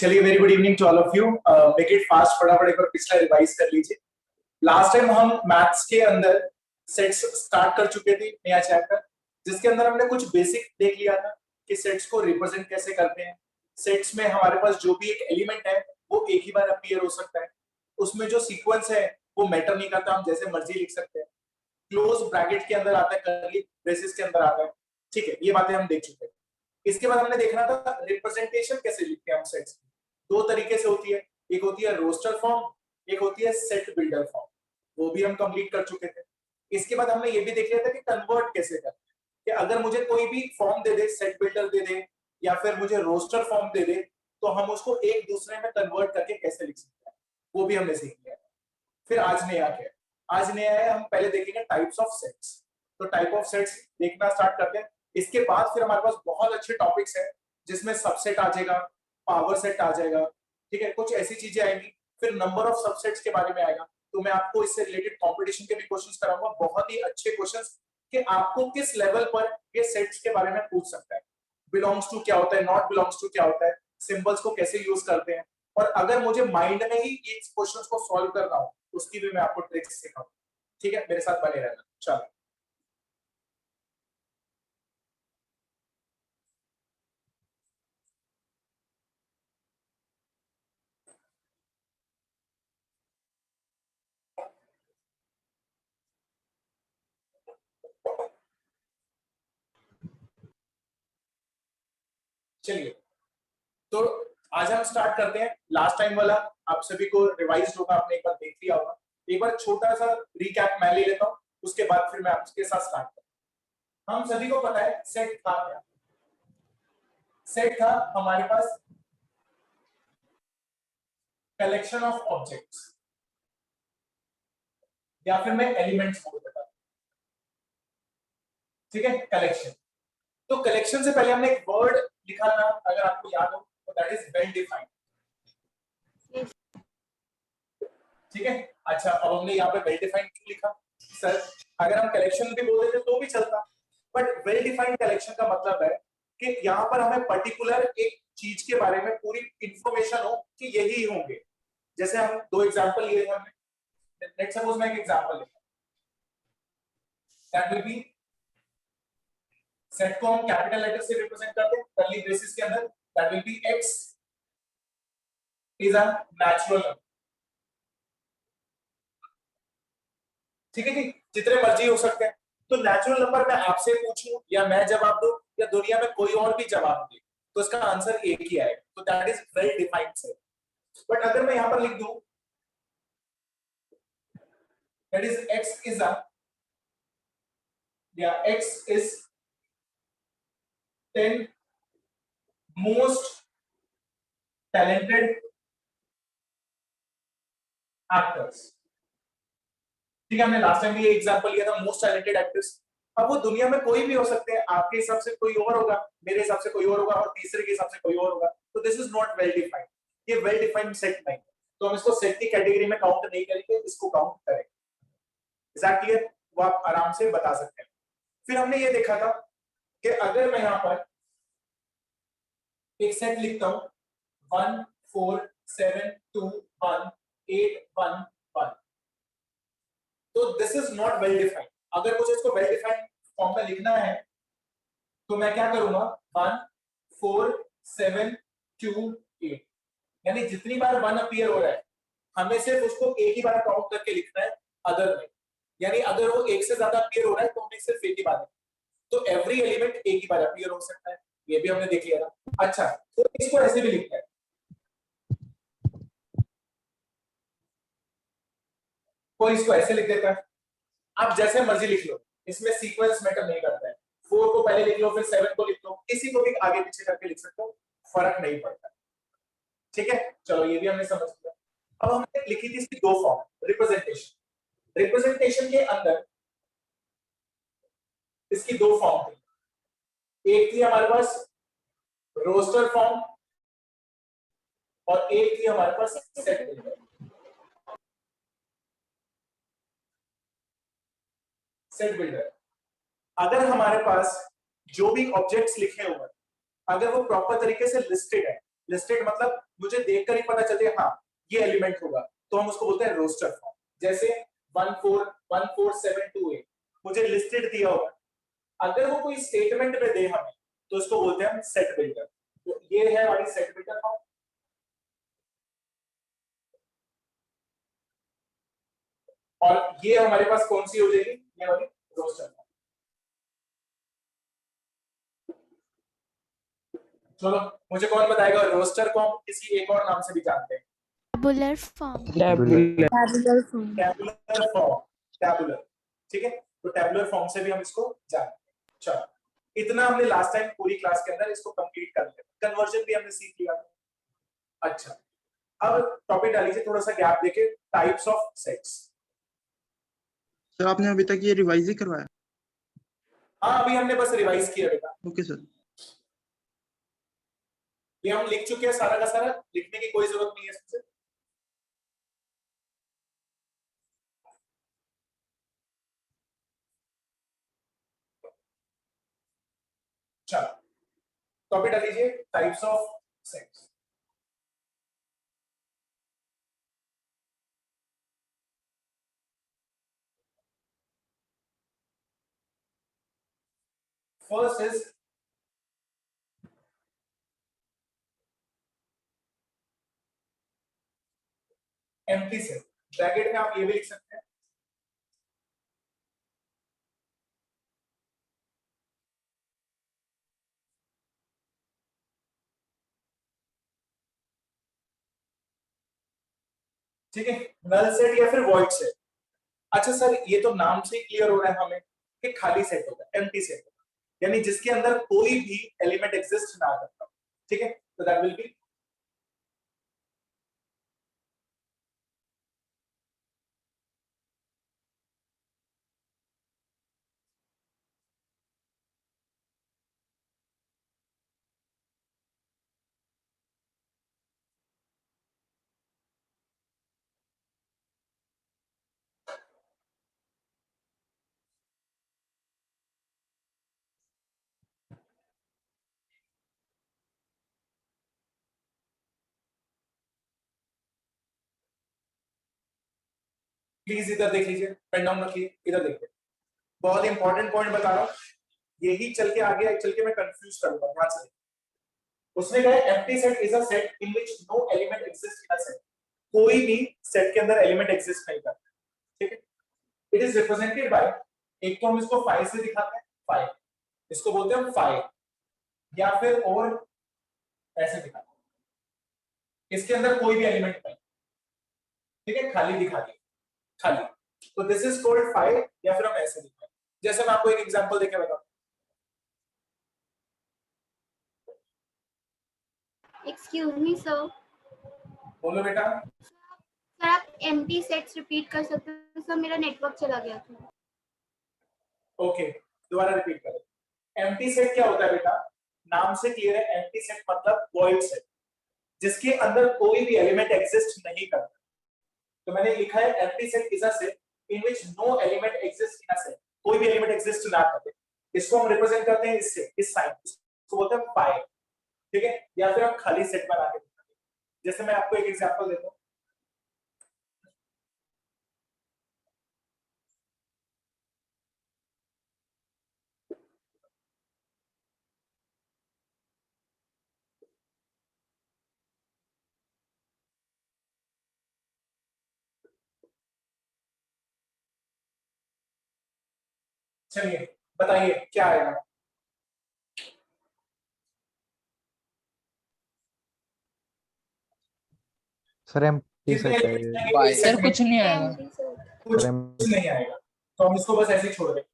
चलिए, very good evening to all of you. Make it fast, फटाफट एक बार पिछला रिवाइज कर लीजिए। लास्ट टाइम हम मैथ्स के अंदर सेट्स स्टार्ट कर चुके थे, नया चैप्टर, जिसके अंदर हमने कुछ बेसिक देख लिया था कि सेट्स को रिप्रेजेंट कैसे करते हैं। सेट्स में हमारे पास जो भी एक एलिमेंट है वो एक ही बार अपीयर हो सकता है, उसमें जो सीक्वेंस है वो मैटर नहीं करता, हम जैसे मर्जी लिख सकते हैं। क्लोज ब्रैकेट के अंदर आता है, कर्ली ब्रेसेस के अंदर आता है। ठीक है, ये बातें हम देख चुके हैं। इसके बाद हमने देखना था रिप्रेजेंटेशन कैसे लिखते हैं हम सेट्स की। दो तरीके से होती है, एक होती है रोस्टर फॉर्म, एक होती है सेट बिल्डर फॉर्म, वो भी हम कंप्लीट कर चुके थे। इसके बाद हमने ये भी देख लिया था कि कन्वर्ट कैसे करते हैं, कि अगर मुझे कोई भी फॉर्म दे दे, सेट बिल्डर दे दे या फिर मुझे रोस्टर फॉर्म दे दे, तो हम उसको एक दूसरे में कन्वर्ट करके कैसे लिख सकते हैं, वो भी हमने सीख लिया। फिर आज नया क्या है, आज नया है, हम पहले देखेंगे टाइप्स ऑफ सेट्स। तो टाइप ऑफ सेट्स देखना स्टार्ट करते हैं। इसके बाद फिर हमारे पास बहुत अच्छे टॉपिक्स हैं, जिसमें सबसेट आ जाएगा, पावर सेट आ जाएगा, ठीक है, कुछ ऐसी चीजें आएंगी। फिर नंबर ऑफ सबसेट्स के बारे में आएगा, तो मैं आपको इससे रिलेटेड कंपटीशन के भी क्वेश्चंस कराऊंगा, बहुत ही अच्छे क्वेश्चंस, कि आपको किस लेवल पर ये सेट्स के बारे में पूछ सकता है। बिलोंग्स टू क्या होता है, नॉट बिलोंग्स टू क्या होता है, सिंबल्स को कैसे यूज करते हैं, और अगर मुझे माइंड में ही ये क्वेश्चंस को सॉल्व करना हो, उसकी भी मैं आपको ट्रिक्स सिखाऊंगा। ठीक है, मेरे साथ बने रहना। चलो, चलिए, तो आज हम स्टार्ट करते हैं। लास्ट टाइम वाला आप सभी को रिवाइज होगा, आपने एक बार देख लिया होगा। एक बार छोटा सा रिकैप मैं ले लेता हूँ, उसके बाद फिर मैं आपके साथ स्टार्ट करता हूँ। हम सभी को पता है सेट था क्या। सेट था हमारे पास कलेक्शन ऑफ ऑब्जेक्ट्स, या फिर मैं एलिमेंट्स बोल देता हूँ। ठीक है, कलेक्शन। तो कलेक्शन से पहले हमने एक वर्ड लिखा था, अगर आपको याद हो, तो दैट इज वेल डिफाइंड। ठीक है, अच्छा, अब हमने यहाँ पे वेल डिफाइंड क्यों लिखा सर? अगर हम कलेक्शन भी बोल देते तो भी चलता, बट वेल डिफाइंड कलेक्शन का मतलब है कि यहाँ पर हमें पर्टिकुलर एक चीज के बारे में पूरी इंफॉर्मेशन हो कि यही होंगे। जैसे हम दो एग्जांपल लिए थे हमने, लेट्स सपोज मैं एक एग्जांपल लेता हूं, दैट विल बी, सेट को हम कैपिटल लेटर से रिप्रेजेंट करते हैं कर्ली ब्रेसेस के अंदर, that will B x is a natural number. ठीक है जी, जितने मर्जी हो सकते हैं। तो नेचुरल नंबर मैं आपसे पूछूं या मैं जवाब दूं या दुनिया में कोई और भी जवाब दे, तो इसका आंसर एक ही आएगा। तो that is well defined set. But अगर मैं यहां पर लिख दूं दैट इज x इज अ, या x is 10 most talented actors. ठीक है, हमने लास्ट टाइम भी ये एग्जांपल लिया था, मोस्ट टैलेंटेड एक्टर्स। अब वो दुनिया में कोई भी हो सकते हैं, आपके हिसाब से कोई और होगा, मेरे हिसाब से कोई और होगा, और तीसरे के हिसाब से कोई और होगा। तो this is not well defined, ये वेल डिफाइंड सेट नहीं है। तो हम इसको सेट की कैटेगरी में काउंट नहीं करेंगे, इसको काउंट करेंगे। एग्जैक्टली, वो आप आराम से बता सकते हैं। फिर हमने ये देखा था कि अगर मैं यहां पर एक सेट लिखता हूं 1 4 7 2 1 8 1 1, तो this is not well defined. अगर मुझे इसको वेल डिफाइंड फॉर्म में लिखना है, तो मैं क्या करूंगा, 1 4 7 2 8, यानी जितनी बार 1 अपीयर हो रहा है, हमें सिर्फ उसको एक ही बार काउंट करके लिखना है, अदर नहीं। यानी अगर वो एक से ज्यादा अपीयर हो रहा है, तो हमें सिर्फ एक ही बार, तो एवरी एलिमेंट एक ही बार अपीयर हो सकता है। ये भी हमने देख लिया था। अच्छा, तो इसको ऐसे भी लिखना है, कोई इसको ऐसे लिख देता है, आप जैसे मर्जी लिख लो, इसमें सीक्वेंस मैटर नहीं करता है। 4 को पहले लिख लो, फिर 7 को लिख लो, किसी को भी आगे पीछे करके लिख सकते हो, फर्क नहीं पड़ता। ठीक है, चलो ये भी हमने समझ लिया। अब हमने लिखी थी इसकी दो फॉर्म, रिप्रेजेंटेशन। रिप्रेजेंटेशन के अंदर इसकी दो फॉर्म थी, एक थी हमारे पास रोस्टर फॉर्म और एक थी हमारे पास सेट बिल्डर। सेट बिल्डर, अगर हमारे पास जो भी ऑब्जेक्ट्स लिखे हुए हैं, अगर वो प्रॉपर तरीके से लिस्टेड है, लिस्टेड मतलब मुझे देखकर ही पता चल जाए हाँ ये एलिमेंट होगा, तो हम उसको बोलते हैं रोस्टर फॉर्म। जैसे 14728 मुझे लिस्टेड दिया होगा, अगर वो कोई स्टेटमेंट में दे हमें तो इसको बोलते हैं हम सेट बिल्डर। तो ये है हमारी सेट बिल्डर फॉर्म। और ये हमारे पास कौन सी हो जाएगी, ये वाली रोस्टर फॉर्म। चलो मुझे कौन बताएगा रोस्टर को हम किसी एक और नाम से भी जानते हैं? Tabular form. Tabular form. Tabular form, tabular, ठीक है। तो टैबुलर फॉर्म से भी हम इसको जानते हैं। चलो इतना हमने लास्ट टाइम पूरी क्लास के अंदर इसको कंप्लीट कर लिया, कन्वर्जन भी हमने सीख लिया। अच्छा अब टॉपिक डालीजिए थोड़ा सा गैप देके, टाइप्स ऑफ सेट्स। सर आपने अभी तक ये रिवाइज ही करवाया? हाँ अभी हमने बस रिवाइज किया बेटा। Okay sir. ये हम लिख चुके हैं सारा का सारा, लिखने की कोई जरूरत नहीं है इसमें। चलो टॉपिक डालीजिए types of sets. First is empty set. Bracket में आप ये भी लिख सकते हैं, ठीक है, नल सेट या फिर वॉइड सेट। अच्छा सर ये तो नाम से ही क्लियर हो रहा है हमें कि खाली सेट होगा, एम्प्टी सेट होगा, यानी जिसके अंदर कोई भी एलिमेंट एग्जिस्ट ना करता, ठीक है, तो दैट विल बी प्लीज इधर देख लीजिए, पेन डाउन रखिए, इधर देखिए, बहुत इंपॉर्टेंट पॉइंट बता रहा हूं, यही चल के आगे चल के मैं कंफ्यूज करूंगा, ध्यान से। उसने कहा empty set is a set in which no element exist in a set, कोई भी सेट के अंदर एलिमेंट एग्जिस्ट नहीं करता, ठीक है। इट इज रिप्रेजेंटेड बाय, एक तो हम इसको 5 से दिखाते हैं, 5 इसको बोलते हैं हम 5, या फिर और ऐसे दिखाते हैं, इसके अंदर कोई भी एलिमेंट नहीं, ठीक है, खाली दिखा दिया, खाली, तो दिस इज कॉल्ड 5, या फिर हम ऐसे दिखाते हैं। जैसे मैं आपको एक एग्जांपल देके बताऊं, एक्सक्यूज मी सर। बोलो बेटा। सर आप एम्प्टी सेट्स रिपीट कर सकते हो सर, मेरा नेटवर्क चला गया था। ओके दोबारा रिपीट करें। एम्प्टी सेट क्या होता है बेटा, नाम से क्लियर है, एम्प्टी सेट मतलब वॉइड सेट, जिसके अंदर कोई भी एलिमेंट एग्जिस्ट नहीं करता। तो मैंने लिखा है empty set is a set in which no element exist in a set, कोई भी एलिमेंट एग्जिस्ट ना करे। इसको हम रिप्रेजेंट करते हैं इससे, इस साइन, इसको बोलते हैं पाई, ठीक है, या फिर हम खाली सेट बना के दिखाते हैं। जैसे मैं आपको एक एग्जांपल देता हूं, चलिए बताइए क्या आएगा। सर एम्प्टी कितने सेट है एलिमेंट्स ये। आएंगे इस सेट सर में? कुछ नहीं आएगा। कुछ सर नहीं आएगा, तो हम इसको बस ऐसे ही छोड़ देंगे,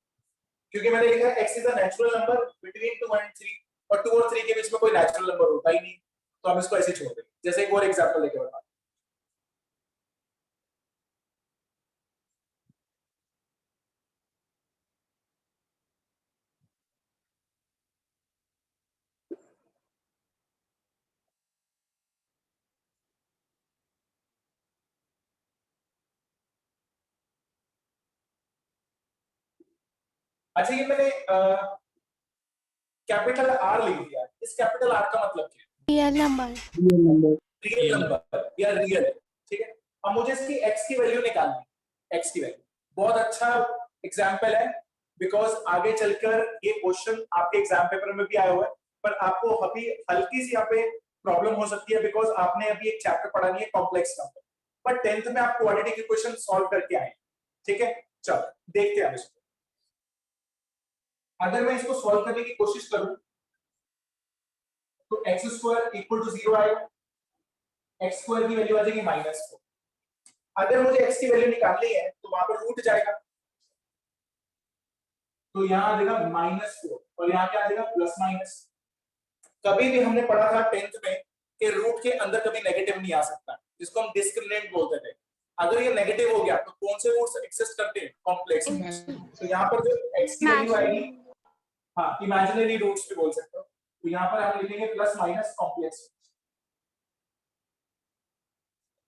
क्योंकि मैंने लिखा है x is a natural number between 2 and 3, और 2 और 3 के बीच में कोई नेचुरल नंबर होता ही नहीं, तो हम इसको ऐसे ही छोड़ देंगे। जैसे एक और एग्जांपल लेके बता, अच्छा ये मैंने कैपिटल आर लिख दिया, इस कैपिटल आर का मतलब क्या है? रियल नंबर रियल नंबर या रियल, ठीक है। अब मुझे इसकी x की वैल्यू निकालनी है, x की वैल्यू। बहुत अच्छा एग्जांपल है, बिकॉज आगे चलकर ये क्वेश्चन आपके एग्जाम पेपर में भी आया हुआ है, पर आपको अभी हल्की सी यहाँ पे प्रॉब्लम हो सकती है, बिकॉज आपने अभी एक चैप्टर पढ़ा नहीं है कॉम्प्लेक्स नंबर, पर 10th में आप क्वाड्रेटिक इक्वेशन सॉल्व करके आए, ठीक है। चलो देखते हैं इसको। अगर मैं इसको सॉल्व करने की कोशिश करूं तो एक्स स्क्वायर इक्वल टू 0 आएगा, एक्स स्क्वायर की वैल्यू आ जाएगी -4। अगर मुझे x की वैल्यू निकालनी है तो वहां पर रूट जाएगा, तो यहाँ आ जाएगा -4 और यहाँ क्या आ जाएगा प्लस माइनस। कभी भी हमने पढ़ा था 10th में कि रूट के अंदर कभी नेगेटिव नहीं आ सकता, जिसको हम डिस्क्रिमिनेंट बोलते थे। अगर ये नेगेटिव हो गया तो कौन से रूट्स एग्जिस्ट करते हैं, कॉम्प्लेक्स रूट्स। तो यहाँ पर जो x की वैल्यू आएगी, हाँ इमेजिनरी रूट्स भी बोल सकते हो, तो यहाँ पर हम लिखेंगे प्लस माइनस कॉम्प्लेक्स,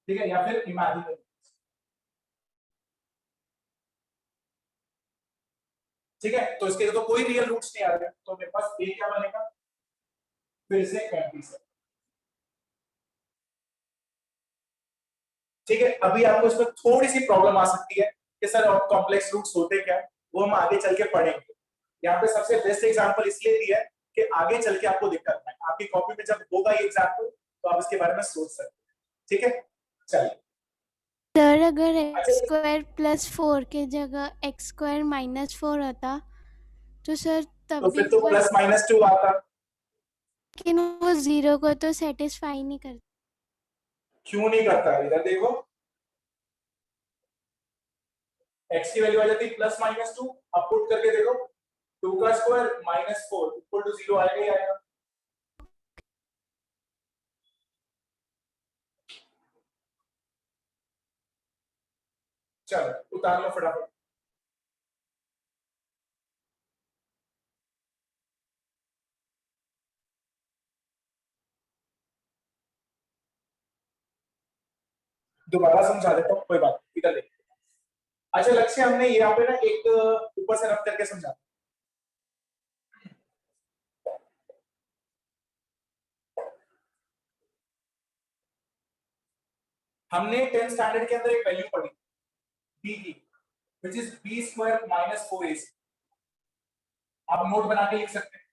ठीक है, या फिर इमेजिनरी। ठीक है, तो इसके तो कोई रियल रूट्स नहीं आ रहे, तो मेरे पास a क्या बनेगा, फिर से एम्प्टी सेट। ठीक है, अभी आपको इसमें थोड़ी सी प्रॉब्लम आ सकती है कि सर कॉम्प्लेक्स रूट्स होते क्या, वो हम आगे चल के पढ़ेंगे। यहाँ पे सबसे बेस्ट एग्जांपल इसलिए दिया है कि आगे चल के आपको दिक्कत ना आए, आपकी कॉपी में जब होगा ये एग्जांपल तो आप इसके बारे में सोच सकते हैं, ठीक है। चलिए सर, अगर एक्स स्क्वायर प्लस 4 के जगह एक्स स्क्वायर -4 होता तो सर तब तो भी फिर तो प्लस -2 आता, लेकिन वो 0 को तो सेटिस्फाई नहीं करता। क्यों नहीं करता, इधर देखो x की वैल्यू आ जाती है +-2, अब पुट करके देखो 2 का स्क्वायर -4 इक्वल टू 0 आएगा ही आएगा। चलो उतार लो फटाफट। दोबारा समझा देता हूँ, कोई बात नहीं, इधर देखिए। अच्छा लक्ष्य, हमने यहाँ पे ना एक ऊपर से रफ करके समझा, हमने 10th स्टैंडर्ड के अंदर एक वैल्यू पढ़ी b की, which is b square -4ac। आप नोट बना के लिख सकते हैं।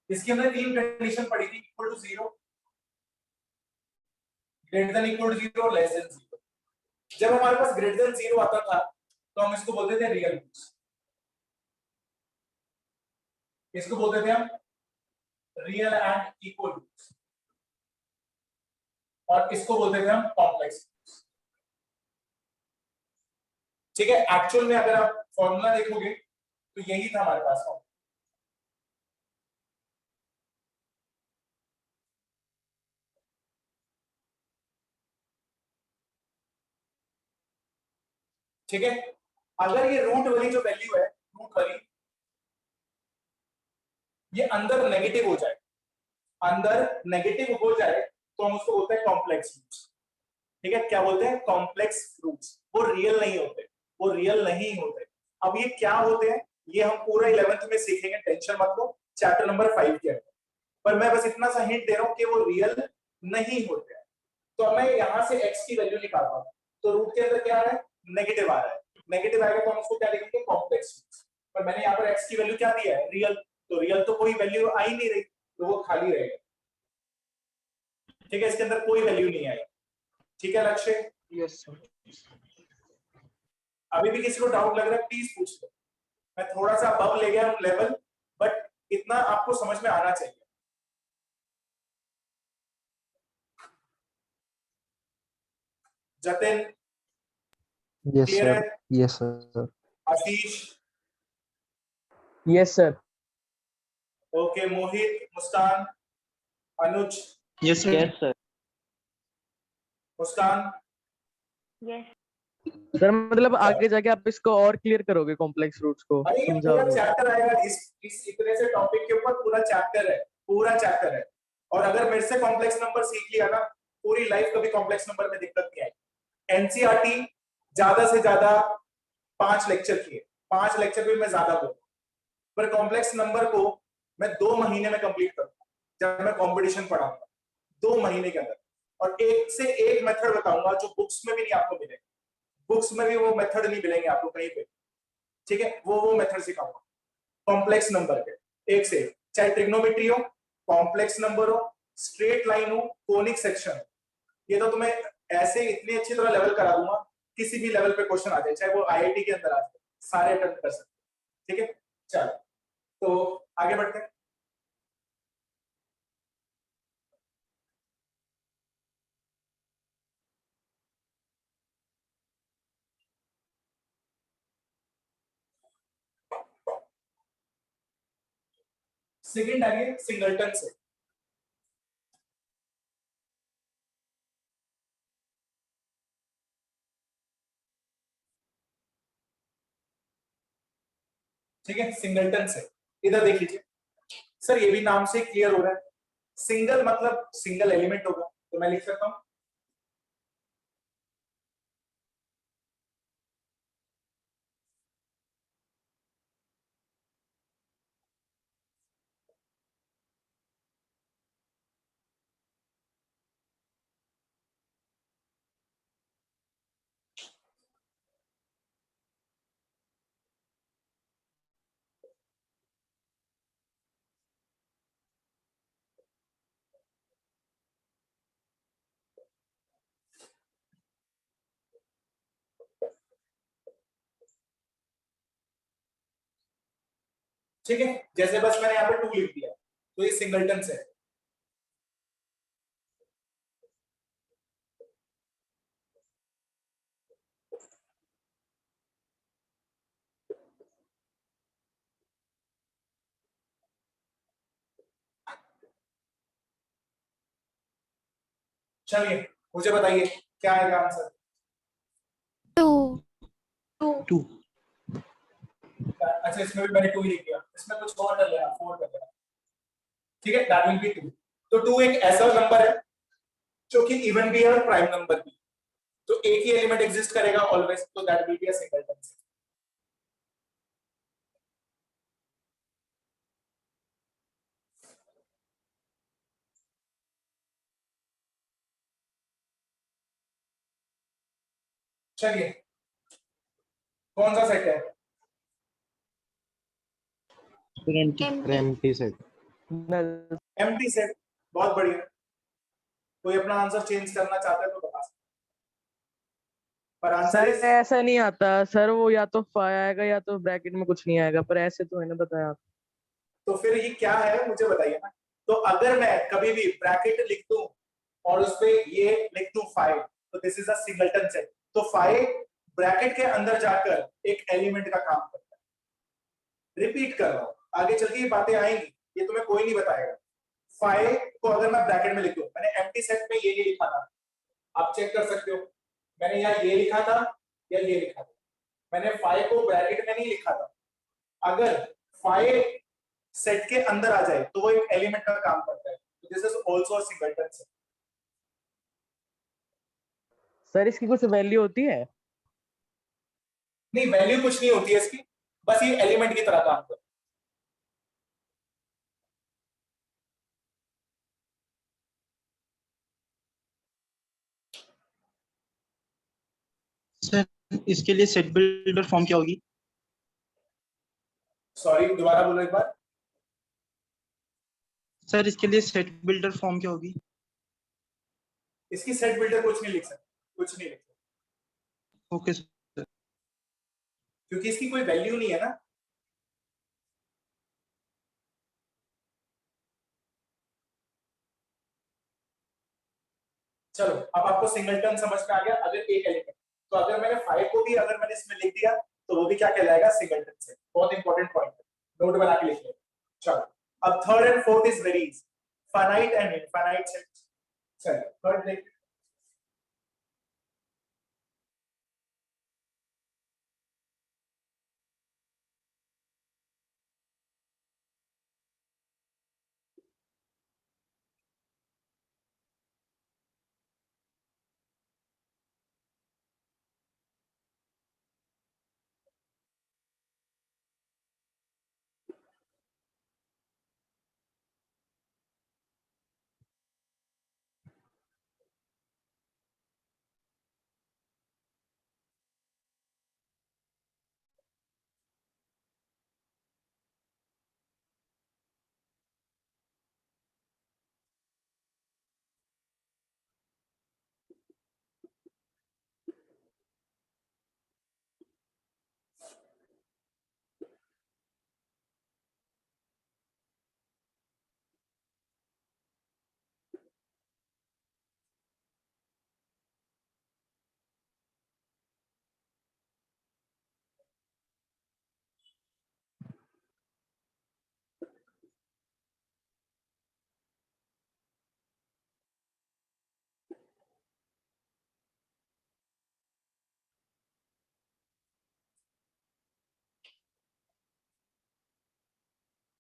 इसके अंदर 3 कंडीशन पड़ी थी, equal to 0, greater than equal to 0, less than 0। जब हमारे पास ग्रेटर देन 0 आता था तो हम इसको बोलते थे रियल रूट्स, इसको बोलते थे हम रियल एंड इक्वल रूट्स, और इसको बोलते थे हम कॉम्प्लेक्स रूट्स। ठीक है, एक्चुअल में अगर आप फॉर्मूला देखोगे तो यही था हमारे पास फॉर्मूला। ठीक है, अगर ये रूट वाली जो वैल्यू है, रूट वाली, ये अंदर नेगेटिव हो जाए, अंदर नेगेटिव हो जाए तो हम उसको बोलते हैं कॉम्प्लेक्स रूट्स। ठीक है, क्या बोलते हैं, कॉम्प्लेक्स रूट्स। वो रियल नहीं होते, वो रियल नहीं होते। अब ये क्या होते हैं ये हम पूरा 11th में सीखेंगे, टेंशन मत लो, चैप्टर नंबर 5 के अंदर। पर मैं बस इतना सा हिंट दे रहा हूं कि वो रियल नहीं होते हैं। तो मैं यहां से x की वैल्यू निकाल रहा हूं, तो रूट के अंदर क्या आ रहा है, नेगेटिव आ रहा है। नेगेटिव आएगा तो हम उसको क्या लिखेंगे, कॉम्प्लेक्स रूट्स। पर मैंने यहाँ पर x की वैल्यू क्या दिया है, रियल, तो रियल तो कोई वैल्यू आ ही नहीं रही, तो वो खाली रहेगा। ठीक है, इसके अंदर कोई वैल्यू नहीं आएगी। ठीक है लक्ष्य, यस सर। अभी भी किसी को डाउट लग रहा है प्लीज पूछ लो। मैं थोड़ा सा अबव ले गया हूं लेवल, बट इतना आपको समझ में आना चाहिए। जतिन, Yes, क्लियर है? sir. Yes, sir. Ashish, yes sir. Okay, Mohit, Muskan, Anuj, yes sir. Yes sir. Muskan, sir मतलब आगे जाके आप इसको और क्लियर करोगे, कॉम्प्लेक्स रूट्स को अरे ये पूरा समझाओगे। चैप्टर आएगा इस इतने से टॉपिक के ऊपर, पूरा चैप्टर है, पूरा चैप्टर है। और अगर मेरे से कॉम्प्लेक्स नंबर सीख लिया ना, पूरी लाइफ कभी कॉम्प्लेक्स नंबर में दिक्कत नहीं आएगी। एनसीईआरटी ज्यादा से ज्यादा 5 लेक्चर किए, 5 लेक्चर भी मैं ज्यादा बोलूं, पर कॉम्प्लेक्स नंबर को मैं 2 महीने में कंप्लीट करूंगा। जब मैं कंपटीशन पढ़ाऊंगा 2 महीने के अंदर, और एक से एक मेथड बताऊंगा जो बुक्स में भी नहीं आपको मिलेगा, बुक्स में भी वो मेथड नहीं मिलेंगे आपको कहीं पे, ठीक है, वो मेथड सिखाऊंगा कॉम्प्लेक्स नंबर के, एक से एक, चाहे ट्रिग्नोमेट्री हो, कॉम्प्लेक्स नंबर हो, स्ट्रेट लाइन हो, कोनिक सेक्शन, ये तो तुम्हें ऐसे इतनी अच्छी तरह लेवल करा दूंगा, किसी भी लेवल पे क्वेश्चन आ जाए, चाहे वो आईआईटी के अंदर आ जाए, सारे अटेम्प्ट कर सकते, ठीक है। चलो तो आगे बढ़ते हैं। सेकंड आगे सिंगलटन से, ठीक है, सिंगलटन से इधर देख लीजिए सर, ये भी नाम से क्लियर हो रहा है, सिंगल मतलब सिंगल एलिमेंट होगा, तो मैं लिख सकता हूं ठीक है, जैसे बस मैंने यहाँ पे 2 लिख दिया, तो ये सिंगलटन से है। चलिए मुझे बताइए क्या आएगा आंसर। 2 2 अच्छा, इसमें भी मैंने 2 ही लिख दिया, इसमें कुछ और कर लेना, 4 कर लेना, ठीक है, दैट विल बी 2। तो 2 एक ऐसा नंबर है जो कि इवन भी है और प्राइम नंबर भी, तो एक ही एलिमेंट एग्जिस्ट करेगा ऑलवेज, तो that will be a singleton से। चलिए कौन सा सेट है, एम्प्टी सेट। नल। एम्प्टी सेट, बहुत बढ़िया। कोई अपना आंसर चेंज करना चाहता है तो बता सकते, पर आंसर सर इज, ऐसा नहीं आता सर, वो या तो फाइ आएगा या तो ब्रैकेट में कुछ नहीं आएगा, पर ऐसे तो है ना, बताया आप। तो फिर ये क्या है मुझे बताइए ना। तो अगर मैं कभी भी ब्रैकेट लिख दूं और उस पे ये लिख दूं 5, तो this is a singleton set. तो 5 ब्रैकेट के अंदर जाकर एक एलिमेंट का काम करता है। रिपीट कर रहा हूं, आगे चल के ये बातें आएंगी, ये तुम्हें कोई नहीं बताएगा। 5 को अगर मैं ब्रैकेट में लिख दूं, मैंने एम्प्टी सेट में ये लिखा था, आप चेक कर सकते हो, मैंने यहाँ ये लिखा था या ये लिखा था, मैंने 5 को ब्रैकेट में नहीं लिखा था। अगर 5 सेट के अंदर आ जाए तो वो एक एलिमेंट का काम करता है, तो this is also a singleton set. Sir इसकी कुछ वैल्यू होती है? नहीं, वैल्यू कुछ नहीं होती है इसकी, बस ये एलिमेंट की तरह काम करता है। सर इसके लिए सेट बिल्डर फॉर्म क्या होगी? सॉरी, दोबारा बोलो एक बार। सर इसके लिए सेट बिल्डर फॉर्म क्या होगी? इसकी सेट बिल्डर कुछ नहीं लिख सकते, कुछ नहीं लिख सकते, ओके सर। क्योंकि इसकी कोई वैल्यू नहीं है ना। चलो अब आपको सिंगलटन समझ में आ गया। अगर एक एलिमेंट, तो अगर मैंने 5 को भी अगर मैंने इसमें लिख दिया तो वो भी क्या कहलाएगा, सिंगलटन सेट। बहुत इंपॉर्टेंट पॉइंट है, नोट बना के लिख लो। चलो अब third and fourth is very easy, finite and infinite set. चलो थर्ड देख,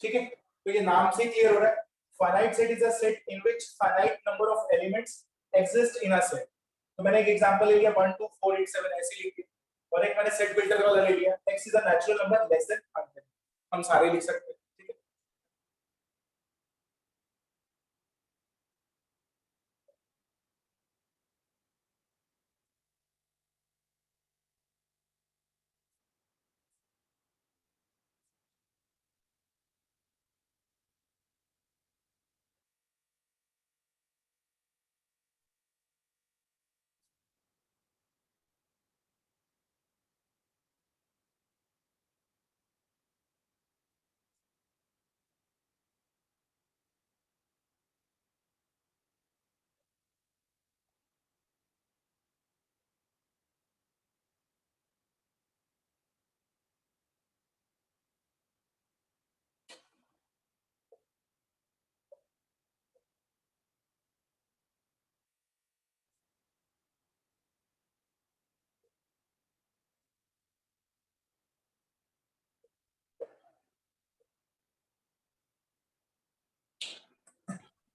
ठीक है, तो ये नाम से क्लियर हो रहा है, finite set is a set in which finite number of elements exist in a set. तो मैंने एक एग्जांपल ले लिया 1 2 4 8 7 ऐसे लिख दिया, और एक मैंने सेट बिल्डर वाला ले लिया x is a natural number less than 100, हम सारे लिख सकते हैं। ठीक है,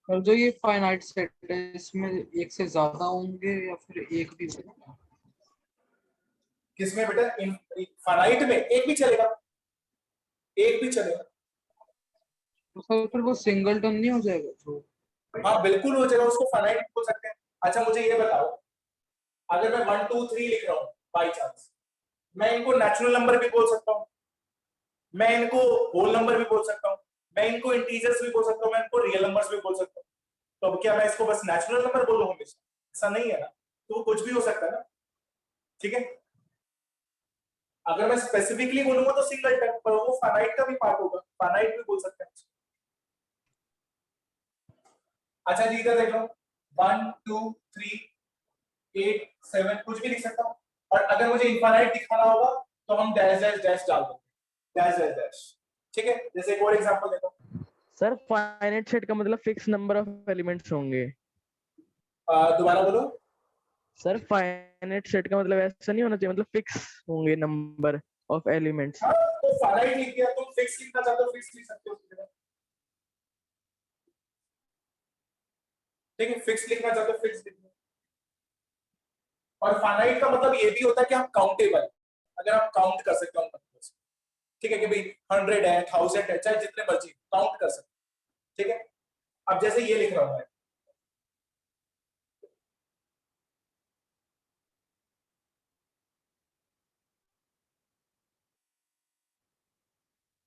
और जो ये फाइनाइट सेट है इसमें एक से ज्यादा होंगे या फिर एक भी होगा? किसमें बेटा? इन फाइनाइट में एक भी चलेगा, एक भी चलेगा। तो सर फिर वो सिंगलटन नहीं हो जाएगा जो? हाँ बिल्कुल हो जाएगा, उसको फाइनाइट बोल सकते हैं। अच्छा मुझे ये बताओ, अगर मैं 1 2 3 लिख रहा हूँ बाई चांस, मैं इनको नेचुरल नंबर भी बोल सकता हूँ, मैं इनको होल नंबर भी बोल सकता हूँ, मैं इनको इंटीजर्स भी बोल सकता हूँ, मैं इनको रियल नंबर्स भी बोल सकता हूँ। तो अब क्या मैं इसको बस नेचुरल नंबर बोलूँ हमेशा? ऐसा नहीं है ना, तो कुछ भी हो सकता है ना। ठीक है, अगर मैं स्पेसिफिकली बोलूंगा तो सिंगलटन, पर वो फाइनाइट का भी पार्ट होगा, फाइनाइट भी बोल सकते हैं। अच्छा जी इधर देख लो, 1 2 3 8 7 कुछ भी लिख सकता हूँ, और अगर मुझे इनफाइनाइट दिखाना होगा तो हम डैश डैश डैश डाल देंगे, डैश डैश डैश। ठीक है, जैसे एक और एग्जांपल देता हूँ। सर फाइनाइट सेट का मतलब फिक्स नंबर ऑफ एलिमेंट्स होंगे। दोबारा बोलो। सर फाइनाइट सेट का मतलब ऐसा नहीं होना चाहिए, मतलब फिक्स होंगे नंबर ऑफ एलिमेंट्स। हाँ तो फाइनाइट लिख दिया, तुम फिक्स लिखना चाहते हो फिक्स लिख सकते हो उसकी जगह। ठीक है, फिक्स लिखना चाहते हो फिक्स लिख दो। और फाइनाइट का मतलब ये भी होता है कि हम काउंटेबल, अगर आप काउंट कर सकते हो नंबर्स। ठीक है, कि भाई 100 है 1000 है, चाहे जितने मर्जी काउंट कर सकते हो। ठीक है, अब जैसे ये लिख रहा हूं मैं,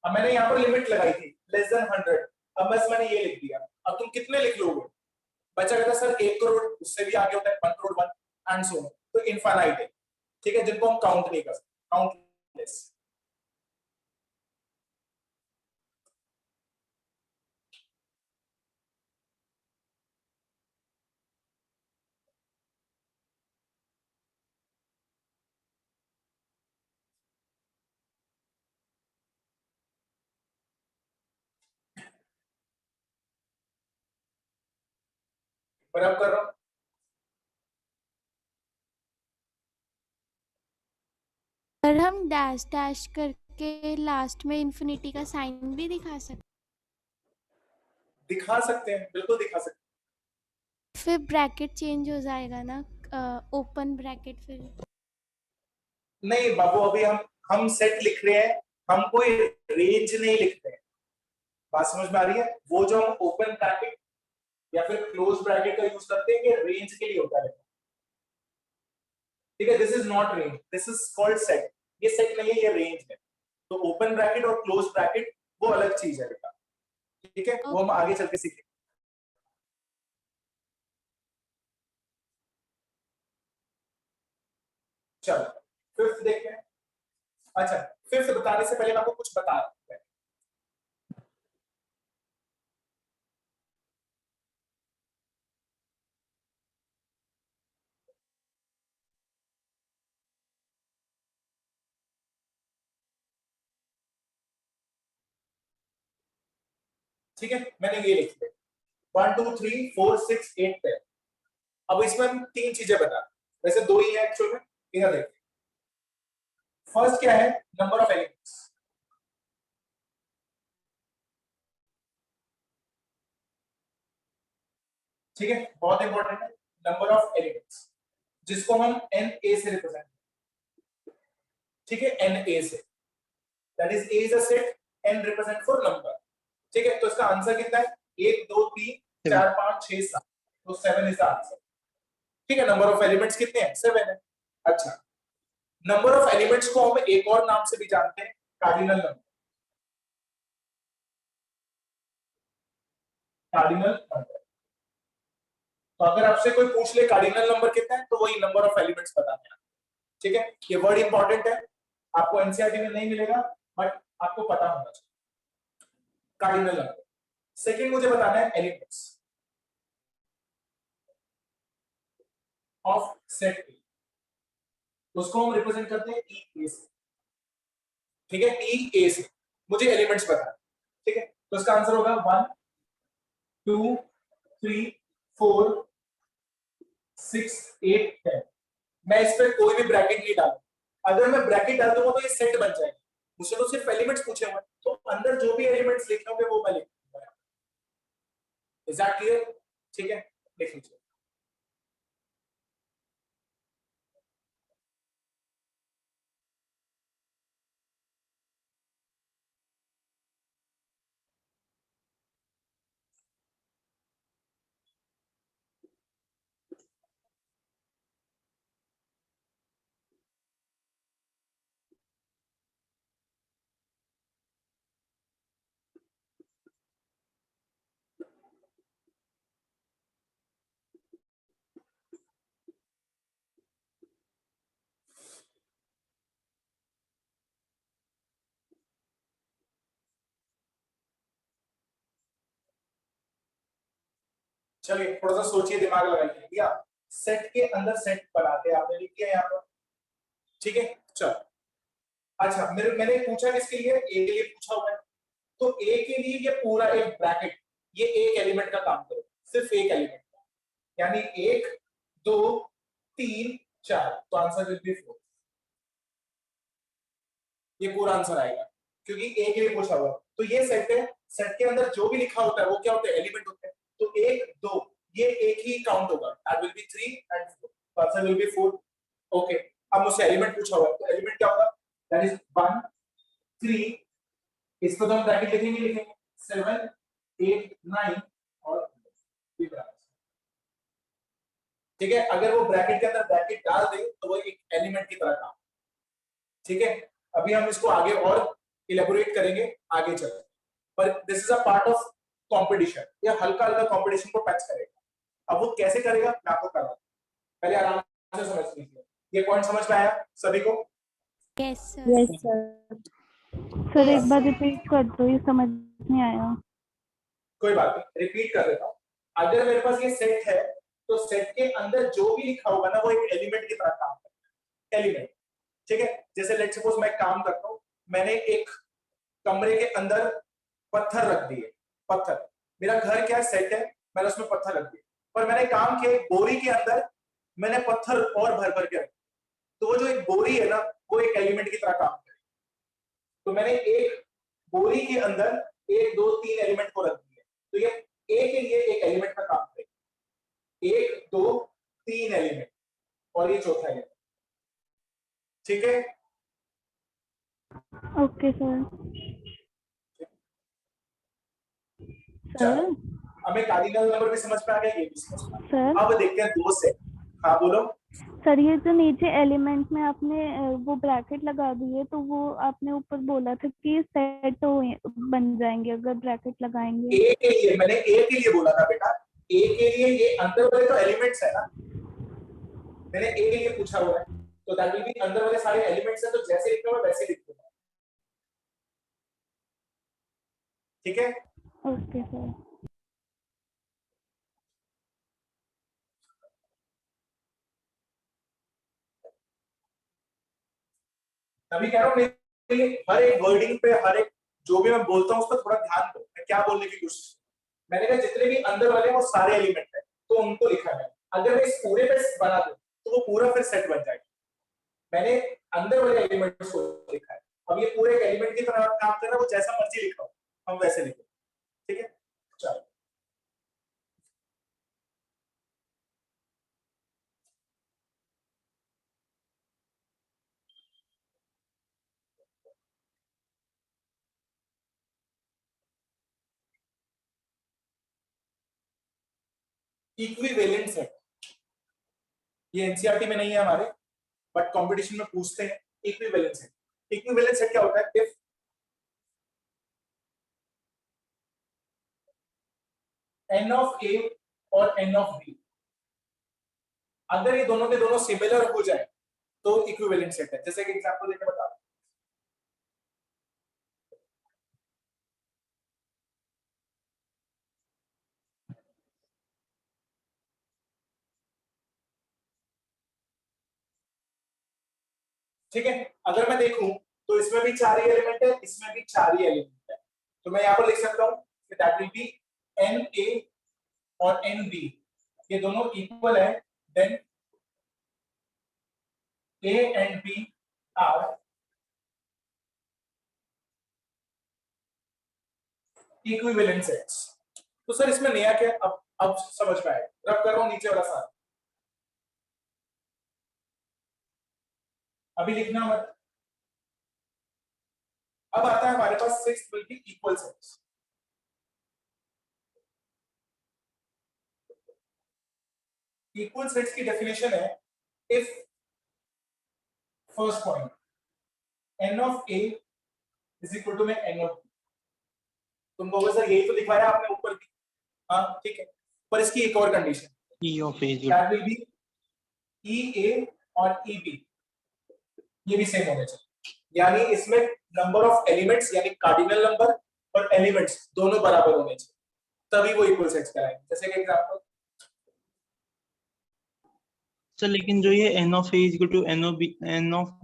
अब मैंने यहाँ पर लिमिट लगाई थी लेस देन 100, अब बस मैंने ये लिख दिया। अब तुम कितने लिख लोगे? बचा कहता सर 1 करोड़, उससे भी आगे होता है 1 करोड़ 1 एंड सो ऑन। तो इनफाइनाइट है, ठीक है, जिनको हम काउंट नहीं कर सकते, काउंटलेस। पर अब कर रहा हूं, और हम डैश डैश करके लास्ट में इंफिनिटी का साइन भी दिखा सकते, दिखा सकते हैं, बिल्कुल दिखा सकते फिर ब्रैकेट चेंज हो जाएगा ना, ओपन ब्रैकेट फिर। हैं। नहीं बाबू, अभी हम सेट लिख रहे हैं, हम कोई रेंज नहीं लिख रहे हैं। बात समझ में आ रही है? वो जो हम ओपन ब्रैकेट या फिर क्लोज ब्रैकेट का यूज करते हैं, ये रेंज के लिए होता है। ठीक है, this is not range, this is called set. ये सेट नहीं है, ये रेंज है। तो ओपन ब्रैकेट और क्लोज ब्रैकेट वो अलग चीज है बेटा। ठीक है, वो हम आगे चल के सीखेंगे। चलो फिफ्थ देखते हैं। अच्छा, फिफ्थ बताने से पहले मैं आपको कुछ बता रहा हूं। ठीक है, मैंने ये लिख दिया 1 2 3 4 6 8 10। अब इसमें हम तीन चीजें बता, वैसे दो ही है एक्चुअल में। इधर देखते हैं, फर्स्ट क्या है? Number of elements. ठीक है, बहुत इंपॉर्टेंट है, नंबर ऑफ एलिमेंट्स, जिसको हम NA से रिप्रेजेंट, ठीक है, NA से, that is A is a set, N represent for number, ठीक है। तो इसका आंसर कितना है? 1 2 3 4 5 6 7, तो 7 इज द आंसर, ठीक है। नंबर ऑफ एलिमेंट्स कितने हैं? 7 है। अच्छा, नंबर ऑफ एलिमेंट्स को हम एक और नाम से भी जानते हैं, कार्डिनल नंबर, कार्डिनल नंबर। तो अगर आपसे कोई पूछ ले कार्डिनल नंबर कितना है, तो वही नंबर ऑफ एलिमेंट्स बताना है, ठीक है। ये वर्ड इंपॉर्टेंट है, आपको एनसीईआरटी में नहीं मिलेगा, बट आपको पता होना चाहिए कार्डिनल नंबर। सेकंड मुझे बताना है एलिमेंट्स ऑफ सेट ए, उसको हम रिप्रेजेंट करते हैं ई ए से, ठीक है, ई ए से मुझे एलिमेंट्स बताना, ठीक है। तो इसका आंसर होगा 1 2 3 4 6 8 10। मैं इस पे कोई भी ब्रैकेट नहीं डालूंगा, अगर मैं ब्रैकेट डाल दूंगा तो ये सेट बन जाएगा, मुझसे तो सिर्फ एलिमेंट्स पूछे हुए, तो अंदर जो भी एलिमेंट्स लिखे होंगे वो मैं लिख दूंगा। Is that clear? ठीक है, लिख लीजिए। चलिए थोड़ा सा सोचिए, दिमाग लगाइए। भैया सेट के अंदर सेट बनाते आपने लिख दिया यहाँ पर, ठीक है। चलो, अच्छा मैंने पूछा किसके लिए? ए के लिए पूछा हुआ है, तो ए के लिए ये पूरा एक ब्रैकेट, ये एक एलिमेंट का काम करो, सिर्फ एक एलिमेंट का, यानी 1 2 3 4, तो आंसर विल बी 4। ये पूरा आंसर आएगा क्योंकि ए के लिए पूछा हुआ, तो ये सेट है, सेट के अंदर जो भी लिखा होता है वो क्या होता है? एलिमेंट होते हैं। तो 1 2 ये एक ही काउंट होगा, दैट विल बी 3 एंड 4, तो आंसर विल बी 4। ओके, अब मुझसे एलिमेंट पूछा हुआ है, तो एलिमेंट क्या होगा? दैट इज 1 3, इसको तो हम ब्रैकेट लिखेंगे 7 8 9 और ये बराबर, ठीक है। अगर वो ब्रैकेट के अंदर ब्रैकेट डाल दे तो वो एक एलिमेंट की तरह काम, ठीक है। अभी हम इसको आगे और इलेबोरेट करेंगे आगे चलकर, पर this is a part of competition, ये हल्का हल्का कंपटीशन को टच करेगा। अब वो कैसे करेगा मैं आपको करवा दूं, पहले आराम से समझ लीजिए। ये पॉइंट समझ में आया सभी को? Yes sir. सर। सर एक बार रिपीट कर दो, ये समझ नहीं आया। कोई बात नहीं, रिपीट कर देता हूँ। अगर मेरे पास ये सेट है, तो सेट के अंदर जो भी लिखा होगा ना वो एक एलिमेंट की तरह काम करता है, एलिमेंट, ठीक है। जैसे लेट्स सपोज मैं काम करता हूँ, मैंने एक कमरे के अंदर पत्थर रख दिए, पत्थर, मेरा घर क्या सेट है, मैंने उसमें पत्थर रख दिए, पर मैंने काम किया एक बोरी के अंदर मैंने पत्थर और भर भर के रखे, तो वो जो एक बोरी है ना वो एक एलिमेंट की तरह काम करे। तो मैंने एक बोरी के अंदर 1 2 3 एलिमेंट को रख दिया, तो ये ए के लिए एक एलिमेंट का काम करेगा, 1 2 3 एलिमेंट और ये चौथा एलिमेंट, ठीक है। Okay sir. चलो, सर हमें कार्डिनल नंबर भी समझ में आ गया, ये भी समझ में आ गया। सर अब देखते हैं दो से, हाँ बोलो। सर ये जो नीचे एलिमेंट में आपने वो ब्रैकेट लगा दी है, तो वो आपने ऊपर बोला था कि सेट बन जाएंगे अगर ब्रैकेट लगाएंगे। ए के लिए मैंने ए के लिए बोला था बेटा, ए के लिए ये अंदर वाले तो एलिमेंट्स है ना, मैंने ए के लिए पूछा हुआ है, तो दैट विल बी अंदर वाले सारे एलिमेंट्स है, तो जैसे लिखा हुआ वैसे लिख दूंगा, ठीक है। Okay sir. तभी कह रहा हूँ हर एक वर्डिंग पे, हर एक जो भी मैं बोलता हूँ उस पर थोड़ा ध्यान दो, मैं क्या बोलने की कोशिश। मैंने कहा जितने भी अंदर वाले वो सारे एलिमेंट है, तो उनको लिखा है। अगर मैं इस पूरे पे बना दूं तो वो पूरा फिर सेट बन जाएगा। मैंने अंदर वाले एलिमेंट्स को लिखा है, अब ये पूरे एलिमेंट की तरह काम कर रहा है, वो जैसा मर्जी लिखो हम वैसे लिखो, ठीक है। चलो इक्विवेलेंट सेट, ये एनसीईआरटी में नहीं है हमारे, बट कंपटीशन में पूछते हैं इक्विवेलेंट सेट। इक्विवेलेंट सेट क्या होता है? इफ n ऑफ a और n ऑफ b, अगर ये दोनों के दोनों सिमिलर हो जाए तो इक्विवेलेंट सेट है। जैसे कि एग्जांपल देके बता, ठीक है। अगर मैं देखूं तो इसमें भी 4 ही एलिमेंट है, इसमें भी 4 ही एलिमेंट है, तो मैं यहां पर लिख सकता हूं कि that will be n a और एन बी, ये दोनों इक्वल है, then a and b are equivalent sets. तो सर इसमें नया क्या है? अब समझ में आया, रब कर रहा हूं नीचे वाला सारा, अभी लिखना मत। अब आता है हमारे पास 6 will be equal sets. Equal sets की डेफिनेशन है, if first point n of a is equal to में n ऑफ b। तुम कहोगे सर यही तो लिखवाया आपने ऊपर की, हाँ ठीक है, पर इसकी एक और condition, E of A is that will B e a और e b, ये भी सेम होने चाहिए, यानी इसमें नंबर ऑफ एलिमेंट्स यानी कार्डिनल नंबर और एलिमेंट्स दोनों बराबर होने चाहिए, तभी वो इक्वल सेट्स कहलाएंगे। जैसे कि एग्जांपल, सर लेकिन जो ये n of A is equal to n of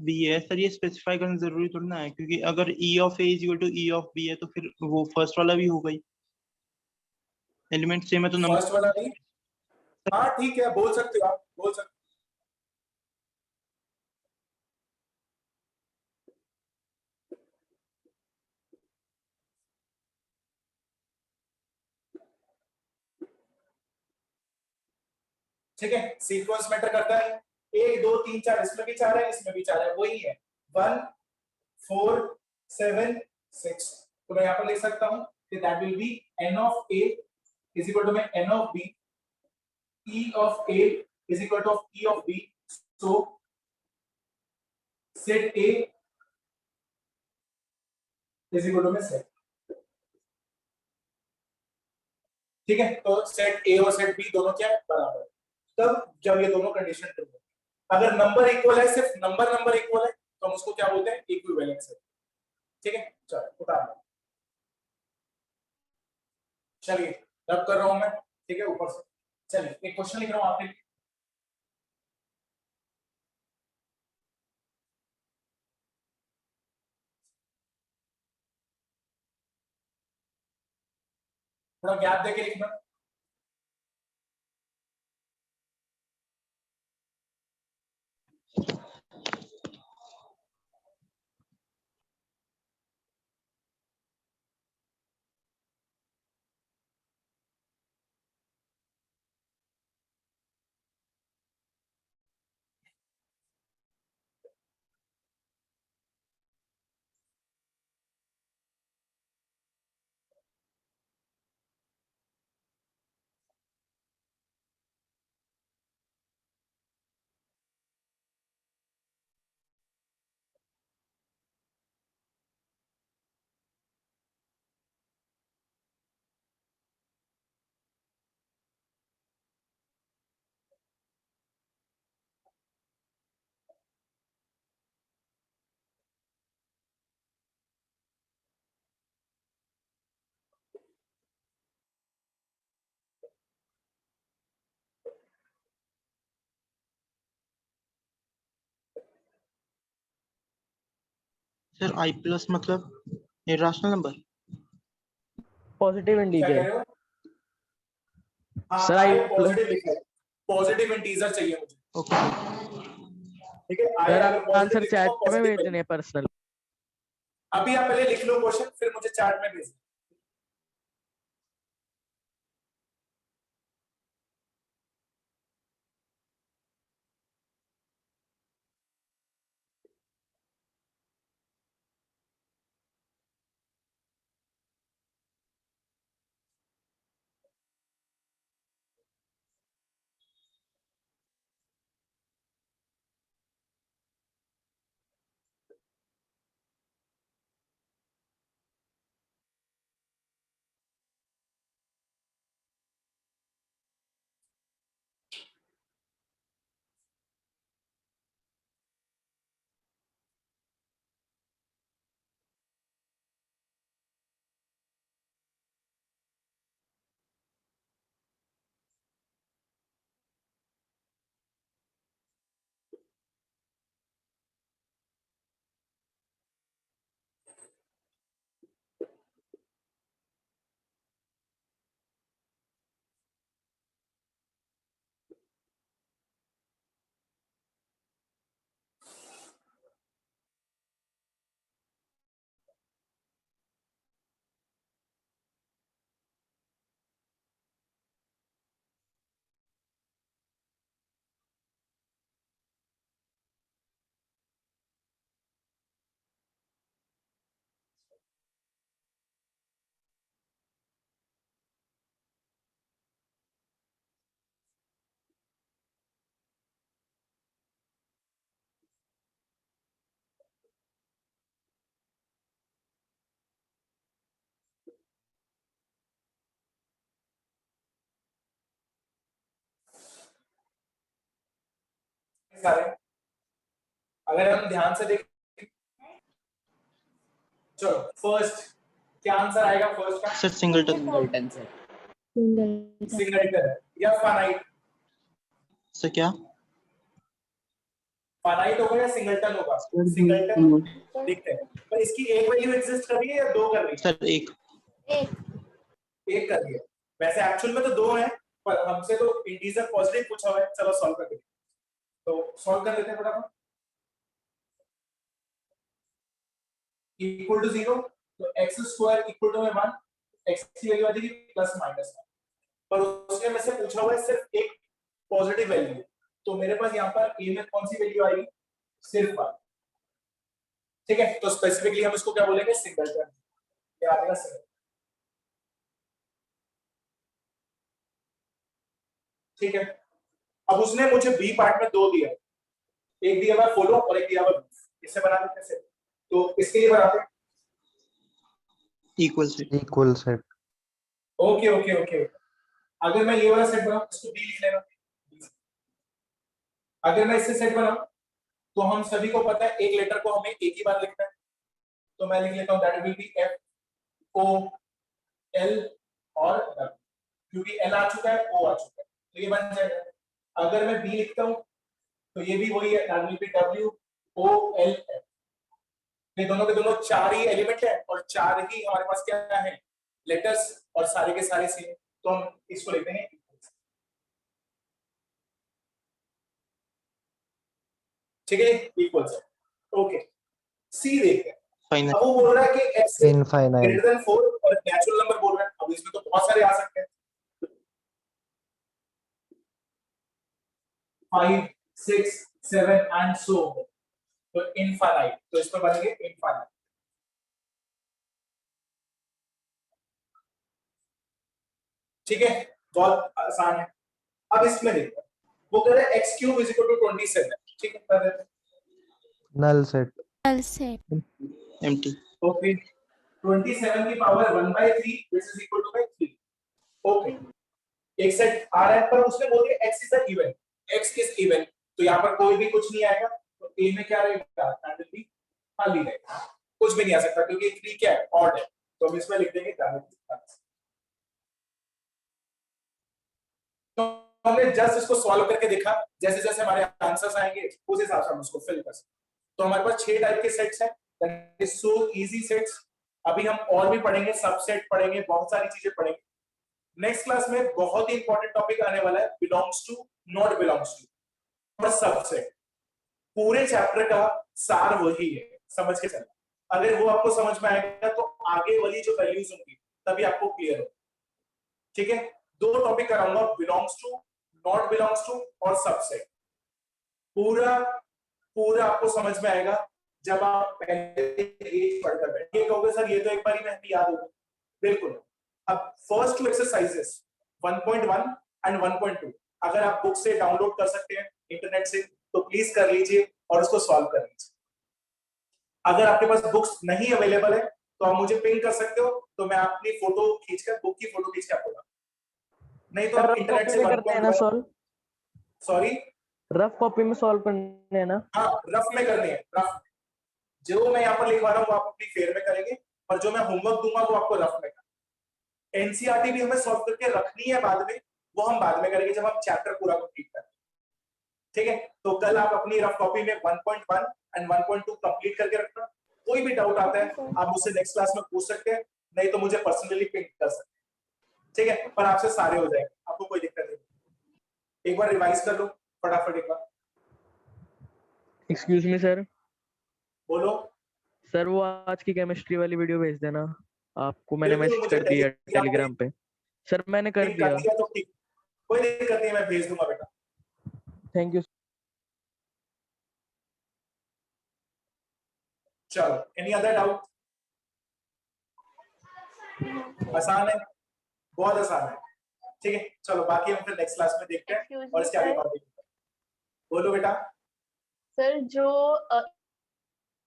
B है सर, ये स्पेसिफाई करना जरूरी थोड़ी ना है, क्योंकि अगर E of A is equal to E of B है तो फिर वो फर्स्ट वाला भी होगा ही, एलिमेंट सेम है तो नंबर। फर्स्ट वाला नहीं, हाँ ठीक है, बोल सकते हो आप, बोल सकते हो। ठीक है, सीक्वेंस मैटर करता है, 1 2 3 4, इसमें भी 4 है, इसमें भी 4 है, वही है 1 4 7 6। तो मैं यहां पर लिख सकता हूं कि that will be n of a is equal to में n of b, e of a is equal to of e of b, so set a is equal to में सेट, ठीक है। तो सेट a और set b दोनों क्या है? बराबर, तब जब ये दोनों कंडीशन ट्रू है। अगर नंबर इक्वल है, सिर्फ नंबर इक्वल है, तो हम उसको क्या बोलते हैं? इक्विवेलेंट सेट, ठीक है। चलो उतार लो, चलिए रब कर रहा हूं मैं, ठीक है, ऊपर से। चलिए एक क्वेश्चन लिख रहा हूं आपके लिए, थोड़ा गैप देके लिखना। सर I प्लस मतलब इरेशनल नंबर। पॉजिटिव क्या कह इंटीजर। रहे हो? हाँ सर आई आई पॉजिटिव लिखा है, पॉजिटिव इंटीजर चाहिए मुझे, ओके ठीक है। आई सर अगर आप पॉजिटिव आंसर लिखूंगा चैट में पॉजिटिव भेज देने पर्सनल। अभी आप पहले लिख लो क्वेश्चन, फिर मुझे चैट में भेज। सारे। अगर हम ध्यान से देखें, चलो फर्स्ट क्या आंसर आएगा फर्स्ट का? Sir singleton. सिंगलटन या फाइनाइट? सर क्या? फाइनाइट होगा या सिंगलटन होगा? सिंगलटन देखते हैं। पर इसकी एक वैल्यू एग्जिस्ट कर रही है या दो कर रही है? सर एक। एक कर रही है। वैसे एक्चुअल में तो दो है, पर हमसे तो इंटीजर पॉजिटिव पूछा हुआ है। चलो सॉल्व करते हैं। तो सॉल्व कर लेते हैं फटाफट। इक्वल टू 0, तो x square equal to 1, x की वैल्यू आ जाएगी प्लस माइनस 1। पर उसने में से पूछा हुआ है सिर्फ एक पॉजिटिव वैल्यू, तो मेरे पास यहाँ पर a में कौन सी वैल्यू आएगी? सिर्फ 1। ठीक है, तो स्पेसिफिकली हम इसको क्या बोलेंगे? सिंगलटन। क्या आएगा? सिंगलटन। ठीक है, अब उसने मुझे बी पार्ट में दो दिया, एक दिया हुआ फॉलो और एक दिया हुआ बीफ। इससे बना देते हैं सेट। तो इसके लिए बनाते हैं equal set. Equal set. Okay okay okay. अगर मैं ये वाला सेट बनाऊं, इसको बी लिख लेना। अगर मैं इससे सेट बनाऊं तो हम सभी को पता है एक लेटर को हमें एक ही बार लिखना है, तो मैं लिख लेता हूं that will be f o l और डब्ल्यू, क्योंकि एल आ चुका है, ओ आ चुका है, तो ये बन जाएगा। अगर मैं बी लिखता हूं तो ये भी वही है, दैट विल बी डब्ल्यू ओ एल एफ। ये दोनों के दोनों चार ही एलिमेंट है और चार ही हमारे पास क्या है? लेटर्स, और सारे के सारे सेम, तो हम इसको लिख देंगे ठीक है, इक्वल से। ओके, सी देखते हैं। फाइनल। अब वो बोल रहा है कि x इनफाइनाइट। ग्रेटर देन 4 और नेचुरल नंबर बोल रहा है। अब इसमें तो बहुत सारे आ सकते हैं, 5 6 7 एंड सो, तो इनफाइनाइट, तो इसमें बनेंगे इनफाइनाइट। ठीक है, बहुत आसान है। अब इसमें देखते हैं, वो कह रहा है x cube is equal to 27। ठीक है, कर देते हैं। Null set. Null set. Empty. Okay, 27 की power 1/3 this is equal to 3। Okay, एक सेट आ रहा है, पर उसने बोल दिया x is a even. x is even, तो यहाँ पर कोई भी कुछ नहीं आएगा, तो a में क्या रहेगा? दैट विल बी खाली रहेगा, कुछ भी नहीं आ सकता, क्योंकि 3 क्या है? ऑड है, तो हम इसमें लिख देंगे दैट विल बी खाली। तो हमने जस्ट इसको सॉल्व करके देखा, जैसे जैसे हमारे आंसर्स आएंगे उस हिसाब से हम उसको फिल कर सकते हैं। तो हमारे पास 6 टाइप के सेट्स हैं, that is so easy sets. अभी हम और भी पढ़ेंगे, सबसेट पढ़ेंगे, बहुत सारी चीजें पढ़ेंगे। नेक्स्ट क्लास में बहुत ही इंपॉर्टेंट टॉपिक आने वाला है, belongs to, not belongs to और सबसेट। पूरे चैप्टर का सार वही है, समझ के चलना। अगर वो आपको समझ में आएगा तो आगे वाली जो वैल्यूज होंगी तभी आपको क्लियर हो। ठीक है, दो टॉपिक कराऊंगा, belongs to, not belongs to और सबसेट। पूरा पूरा आपको समझ में आएगा जब आप पहले ये पढ़कर बैठे। ये कहोगे सर ये तो एक बार ही में याद होगा, बिल्कुल। अब फर्स्ट टू एक्सरसाइजेस 1.1 एंड 1.2 अगर आप बुक से डाउनलोड कर सकते हैं इंटरनेट से तो प्लीज कर लीजिए और उसको सॉल्व कर लीजिए। अगर आपके पास बुक्स नहीं अवेलेबल है तो आप मुझे पिंग कर सकते हो, तो मैं अपनी फोटो खींचकर, बुक की फोटो खींच के आपको दूंगा। नहीं तो आप इंटरनेट से करते हैं ना सॉल्व? सॉरी, रफ कॉपी में सॉल्व करने हैं ना? हाँ रफ में करनी है। रफ जो मैं यहाँ पर लिखवा रहा हूँ वो आप अपनी फेयर में करेंगे, और जो मैं होमवर्क दूंगा वो आपको रफ में करना। एनसीईआरटी भी हमें सॉल्व करके रखनी है बाद में, वो हम बाद में करेंगे जब हम चैप्टर पूरा कंप्लीट करें। ठीक है, तो कल आप अपनी रफ कॉपी में 1.1 एंड 1.2 कंप्लीट करके रखना। कोई भी डाउट आता है आप मुझसे नेक्स्ट क्लास में पूछ सकते हैं, नहीं तो मुझे पर्सनली पिंग कर सकते हैं। ठीक है, पर आपसे सारे हो जाएंगे, आपको कोई दिक्कत नहीं। एक बार रिवाइज कर लो फटाफट एक बार। Excuse me sir. बोलो सर वो आज की केमिस्ट्री वाली वीडियो भेज देना, आपको मैंने बिल्कुल, मैसेज मुझे कर दिया टेलीग्राम टेलीग्राम पे। सर मैंने कर पे दिया। तो ठीक, कोई दिक्कत नहीं, मैं भेज दूंगा बेटा। Thank you. चलो, एनी अदर डाउट? आसान है, बहुत आसान है। ठीक है, चलो बाकी हम फिर नेक्स्ट क्लास में देखते हैं और इसके आगे बात देखते हैं। बोलो बेटा। सर जो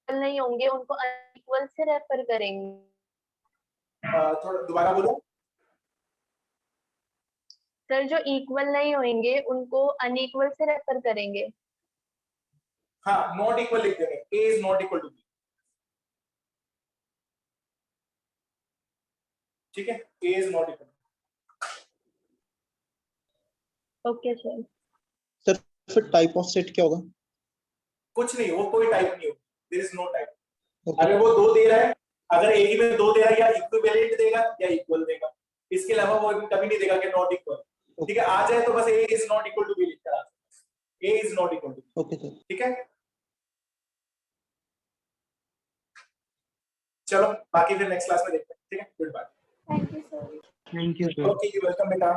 नहीं होंगे उनको अनइक्वल से रेफर करेंगे। थोड़ा दोबारा बोलो। सर जो इक्वल नहीं होंगे उनको अनइक्वल से रेफर करेंगे। हाँ नॉट इक्वल लिख देंगे, A is not equal to B, ठीक है, A is not equal. Okay sir. Sir फिर टाइप ऑफ सेट क्या होगा? कुछ नहीं, वो कोई टाइप नहीं होगा, there is no type. Okay. अगर वो दो दे रहा है, अगर एक ही में दो दे रहा है, या इक्विवेलेंट देगा या इक्वल देगा, इसके अलावा वो कभी नहीं देगा कि नॉट इक्वल, ठीक है। आ जाए तो बस A is not equal to B लिख कर आ जाए, A is not equal to B, okay sir. ठीक है। चलो बाकी फिर नेक्स्ट क्लास में देखते हैं, ठीक है। Good bye. Thank you sir. Thank you sir. Okay, you welcome बेटा।